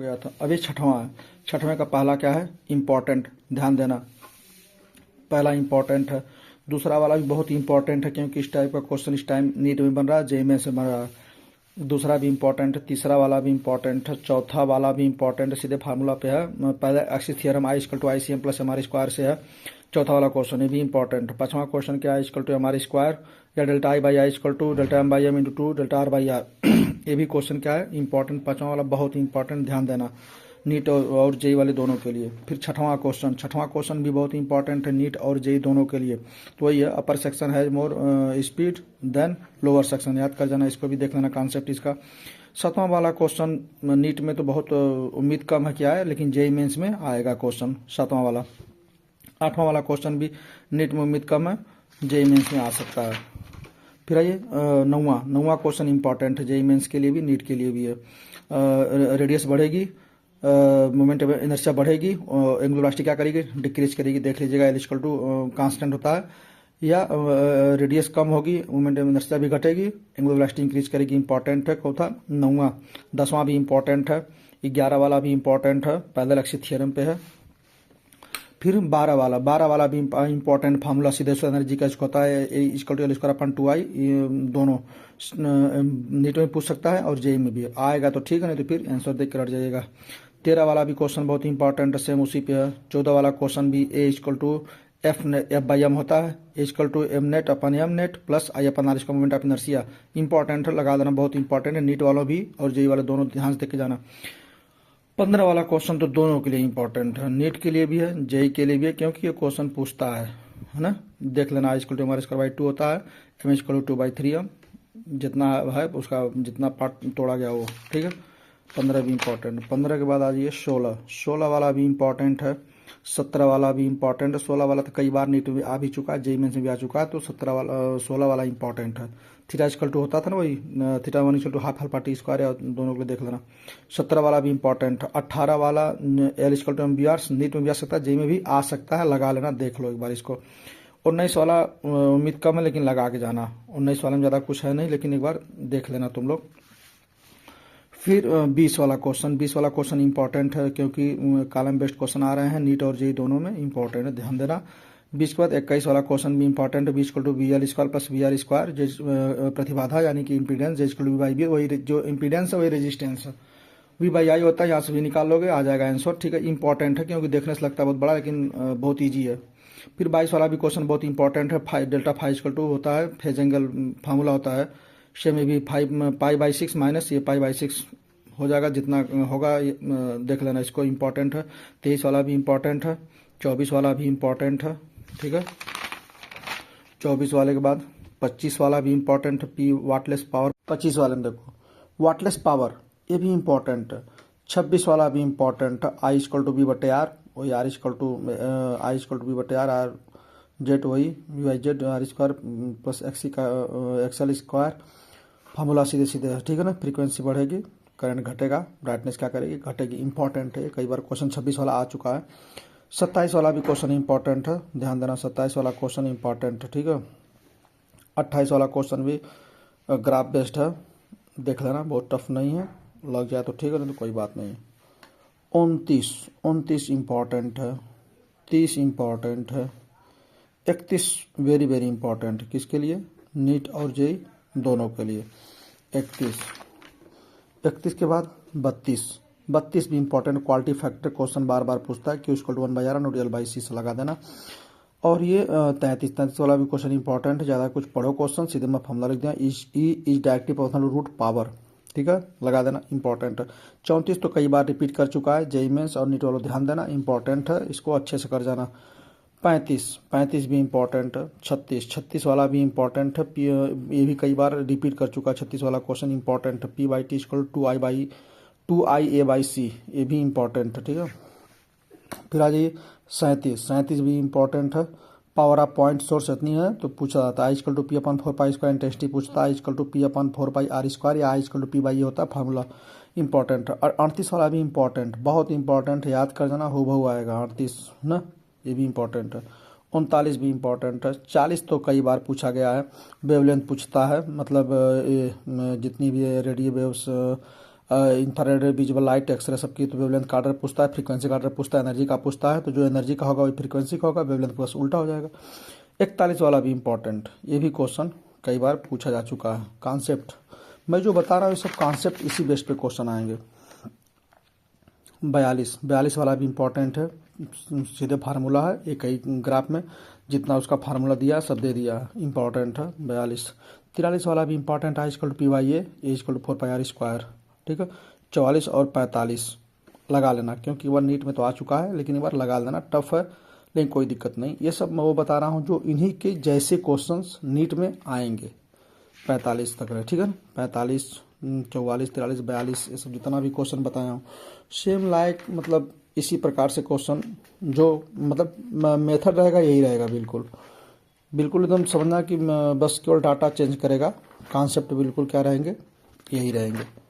गया था। अभी छठवां है। छठवें का पहला क्या है? इम्पोर्टेंट, ध्यान देना, पहला इम्पोर्टेंट है। दूसरा वाला भी बहुत इंपॉर्टेंट है क्योंकि इस टाइप का क्वेश्चन इस टाइम नीट में बन रहा है, जेईई में से बन रहा है। दूसरा भी इंपॉर्टेंट है, तीसरा वाला भी इंपॉर्टेंट है, चौथा वाला भी इंपॉर्टेंट है, सीधे फार्मूला पे है। पहले axis theorem I equal to I C M plus M R square से है। चौथा वाला क्वेश्चन ये भी इंपॉर्टेंट है। पांचवा क्वेश्चन क्या है? Equal to M R square या delta I by I equal to delta M by M into two delta R by R. ये भी क्वेश्चन क्या है? इंपॉर्टेंट। पांचवा वाला बहुत इंपॉर्टेंट, ध्यान देना, नीट और जेई वाले दोनों के लिए। फिर छठवां क्वेश्चन भी बहुत इंपॉर्टेंट है नीट और जेई दोनों के लिए। तो वही है, upper section has more speed than lower section, याद कर जाना, इसको भी देख लेना कॉन्सेप्ट इसका। सातवां वाला क्वेश्चन नीट में तो बहुत उम्मीद कम है क्या है, लेकिन जेई मेंस में आएगा क्वेश्चन सातवां वाला। आठवां वाला क्वेश्चन भी नीट में उम्मीद कम है, जेई मेंस में आ सकता है। फिर आइए नौवां क्वेश्चन इंपॉर्टेंट है जेई मेंस के लिए भी, नीट के लिए भी है। रेडियस बढ़ेगी, मोमेंट इनर्शिया बढ़ेगी, एंगुलर वेलोसिटी क्या करेगी? डिक्रीज करेगी। देख लीजिएगा, एल इक्वल टू कांस्टेंट होता है, या रेडियस कम होगी, मोमेंट इनर्शिया भी घटेगी, एंगुलर वेलोसिटी इंक्रीज करेगी। इंपॉर्टेंट है चौथा, नौवां। 10वां भी इंपॉर्टेंट है। 11 वाला भी इंपॉर्टेंट है, पैरेलल एक्सिस थ्योरम पे है। फिर 12 वाला भी इंपॉर्टेंट, फार्मूला सीधे से एनर्जी का होता है A equal to L square upon 2i। दोनों नीट में पूछ सकता है और जेई में भी आएगा तो ठीक है, नहीं तो फिर आंसर देख कर हट जाइएगा। 13 वाला भी क्वेश्चन बहुत इंपॉर्टेंट है, सेम उसी पे है। 14 वाला क्वेश्चन भी A equal to F by M होता है, A equal to M net upon M net plus I upon R, इसका मोमेंट ऑफ इनर्शिया। इंपॉर्टेंट है, लगा देना, बहुत इंपॉर्टेंट है, नीट वालों भी और जेई वाले दोनों ध्यान से देख के जाना। 15 वाला क्वेश्चन तो दोनों के लिए इंपॉर्टेंट है, नीट के लिए भी है, जेई के लिए भी है, क्योंकि ये क्वेश्चन पूछता है ना। देख लेना, I equal to M R square by 2 होता है, एम इक्वल टू 2/3 जितना है उसका जितना पार्ट तोड़ा गया वो, ठीक है। 15 भी इंपॉर्टेंट। 15 के बाद आ जाइए 16 वाला भी इंपॉर्टेंट है। 17 वाला भी इंपॉर्टेंट है। 16 वाला तो कई बार नीट में आ भी चुका है, जेई मेंस में भी आ चुका है, तो 16 वाला इंपॉर्टेंट है। थीटा इक्वल टू होता था ना वही, theta 1 equal to half alpha T square है, दोनों को देख लेना। 17 वाला भी इंपॉर्टेंट है। 18 वाला L equal to M B R, NEET में भी आ सकता है, जेई में भी आ सकता है, लगा लेना, देख लो एक बार इसको। 19 वाला उम्मीद कम है लेकिन लगा के जाना, 19 वाले में ज़्यादा कुछ है नहीं, लेकिन एक बार देख लेना तुम लोग। फिर 20 वाला क्वेश्चन इंपॉर्टेंट है क्योंकि कॉलम बेस्ड क्वेश्चन आ रहे हैं नीट और जेई दोनों में, इंपॉर्टेंट है, ध्यान देना। 20 के बाद 21 वाला क्वेश्चन भी इंपॉर्टेंट है, B equal to V L square plus V R square, प्रतिबाधा यानी कि impedance, J equal to V by B, वही जो इंपीडेंस है वही रेजिस्टेंस है, वी बाई आई होता है, यहाँ से भी निकाल लोगे आ जाएगा आंसर, ठीक है। इंपॉर्टेंट है क्योंकि देखने से लगता है बहुत बड़ा, लेकिन बहुत ईजी है। फिर 22 वाला भी क्वेश्चन बहुत इंपॉर्टेंट है, डेल्टा फाइव इक्वल टू होता है, फेज एंगल फार्मूला होता है, शेम में भी 5 पाई/6 माइनस ये पाई/6 हो जाएगा, जितना होगा देख लेना, इसको इंपॉर्टेंट है। 23 वाला भी इंपॉर्टेंट है। 24 वाला भी इंपॉर्टेंट है, ठीक है। 24 वाले के बाद 25 वाला भी इंपॉर्टेंट है, पी वाटलेस पावर। 25 वाले में देखो वाटलेस पावर, ये भी इंपॉर्टेंट है। 26 वाला भी इंपॉर्टेंट है, आई इक्वल टू बी बटे आर, वही आर इक्वल टू बी बटे आर, आर जेड वही V by Z R square plus XL square, formula सीधे सीधे है, ठीक है ना। फ्रीक्वेंसी बढ़ेगी, करंट घटेगा, ब्राइटनेस क्या करेगी? घटेगी। इंपॉर्टेंट है, कई बार क्वेश्चन 26 वाला आ चुका है। 27 वाला भी क्वेश्चन इंपॉर्टेंट है, ध्यान देना, 27 वाला क्वेश्चन इंपॉर्टेंट है, ठीक है। 28 वाला क्वेश्चन भी ग्राफ बेस्ड है, देख लेना, बहुत टफ नहीं है, लग जाए तो ठीक है, नहीं तो कोई बात नहीं। 29 इंपॉर्टेंट है। 30 इंपॉर्टेंट है। 31 वेरी वेरी इंपॉर्टेंट, किसके लिए? नीट और जेई दोनों के लिए। 31 के बाद 32 भी इंपॉर्टेंट, क्वालिटी फैक्टर क्वेश्चन बार बार पूछता है, Q equal to 1/r root एल/c से लगा देना। और ये 33 वाला भी क्वेश्चन इंपॉर्टेंट है, ज़्यादा कुछ पढ़ो क्वेश्चन, सीधे मैं फॉर्मूला लिख दिया, is directly proportional to root power, ठीक है, लगा देना, इंपॉर्टेंट है। 34 तो कई बार रिपीट कर चुका है, जेई मेंस और नीट वालों ध्यान देना, इंपॉर्टेंट है, इसको अच्छे से कर जाना। 35 भी इंपॉर्टेंट है। 36 वाला भी इंपॉर्टेंट है, ये भी कई बार रिपीट कर चुका है, 36 वाला क्वेश्चन इंपॉर्टेंट है। p/t इक्वल 2ia/c, ये भी इंपॉर्टेंट है, ठीक है। फिर आ जाइए 37 भी इंपॉर्टेंट है। पावर ऑफ पॉइंट सोर्स इतनी है तो पूछा जाता है, I equal to P upon 4 square intensity पूछता है, I equal to P upon 4 square, या I equal to P by ये होता है फार्मूला, इंपॉर्टेंट है। और 38 वाला भी इंपॉर्टेंट, बहुत इंपॉर्टेंट है, याद कर जाना, हूबहू आएगा 38 ना, ये भी इंपॉर्टेंट है। 39 भी इंपॉर्टेंट है। 40 तो कई बार पूछा गया है, वेवलेंथ पूछता है, मतलब जितनी भी radio waves infrared visible light, X ray सबकी तो वेवलेंथ का ऑर्डर पूछता है, फ्रीक्वेंसी का ऑर्डर पूछता है, एनर्जी का पूछता है, तो जो एनर्जी का होगा वही फ्रीक्वेंसी का होगा, वेवलेंथ बस उल्टा हो जाएगा। 41 वाला भी इंपॉर्टेंट, ये भी क्वेश्चन कई बार पूछा जा चुका है। कॉन्सेप्ट मैं जो बता रहा हूँ ये सब कॉन्सेप्ट इसी बेस पे क्वेश्चन आएंगे। 42 वाला भी इम्पोर्टेंट है, सीधे फार्मूला है, एक ही ग्राफ में जितना उसका फार्मूला दिया सब दे दिया, इम्पोर्टेंट है 42। 43 वाला भी इम्पोर्टेंट है, equal to P Y A equal to 4πr²। ठीक है, 44 और 45 लगा लेना, क्योंकि वह नीट में तो आ चुका है, लेकिन एक बार लगा लेना, टफ है लेकिन कोई दिक्कत नहीं। ये सब मैं वो बता रहा हूँ जो इन्हीं के जैसे क्वेश्चंस नीट में आएंगे 45 तक है। ठीक है, 45, 44, 43, 42 ये सब जितना भी क्वेश्चन बताया हूँ सेम लाइक मतलब इसी प्रकार से क्वेश्चन जो मतलब मेथड रहेगा यही रहेगा, बिल्कुल बिल्कुल एकदम समझना कि बस केवल डाटा चेंज करेगा, कॉन्सेप्ट बिल्कुल क्या रहेंगे, यही रहेंगे।